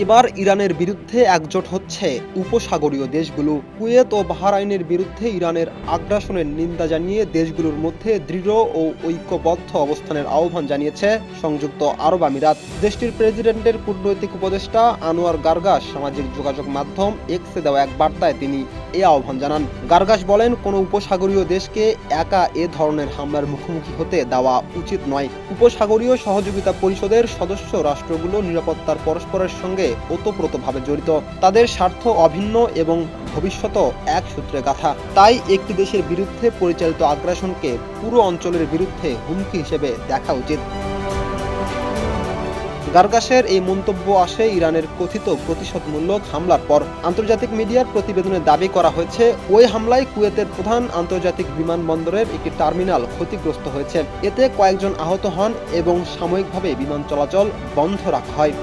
এবার ইরানের বিরুদ্ধে একজোট হচ্ছে উপসাগরীয় দেশগুলো। কুয়েত ও বাহরাইনের বিরুদ্ধে ইরানের আগ্রাসনের নিন্দা জানিয়ে দেশগুলোর মধ্যে দৃঢ় ও ঐক্যবদ্ধ অবস্থানের আহ্বান জানিয়েছে সংযুক্ত আরব আমিরাত। দেশটির প্রেসিডেন্টের কূটনৈতিক উপদেষ্টা আনোয়ার গারগাস সামাজিক যোগাযোগ মাধ্যম এক্সে দেওয়া এক বার্তায় তিনি এই আহ্বান জানান। গারগাস বলেন, কোনো উপসাগরীয় দেশকে একা এ ধরনের হামলার মুখোমুখি হতে দেওয়া উচিত নয়। উপসাগরীয় সহযোগিতা পরিষদের সদস্য রাষ্ট্রগুলো নিরাপত্তার পরস্পরের সঙ্গে ওতপ্রোতভাবে জড়িত। তাদের স্বার্থ অভিন্ন এবং ভবিষ্যৎও এক সূত্রে গাঁথা। তাই একটি দেশের বিরুদ্ধে পরিচালিত আগ্রাসনকে পুরো অঞ্চলের বিরুদ্ধে হুমকি হিসেবে দেখা উচিত। গারগাসের এই মন্তব্য আসে ইরানের কথিত প্রতিশোধমূলক হামলার পর। আন্তর্জাতিক মিডিয়ার প্রতিবেদনে দাবি করা হয়েছে, ওই হামলায় কুয়েতের প্রধান আন্তর্জাতিক বিমানবন্দরের একটি টার্মিনাল ক্ষতিগ্রস্ত হয়েছে। এতে কয়েকজন আহত হন এবং সাময়িকভাবে বিমান চলাচল বন্ধ রাখা হয়।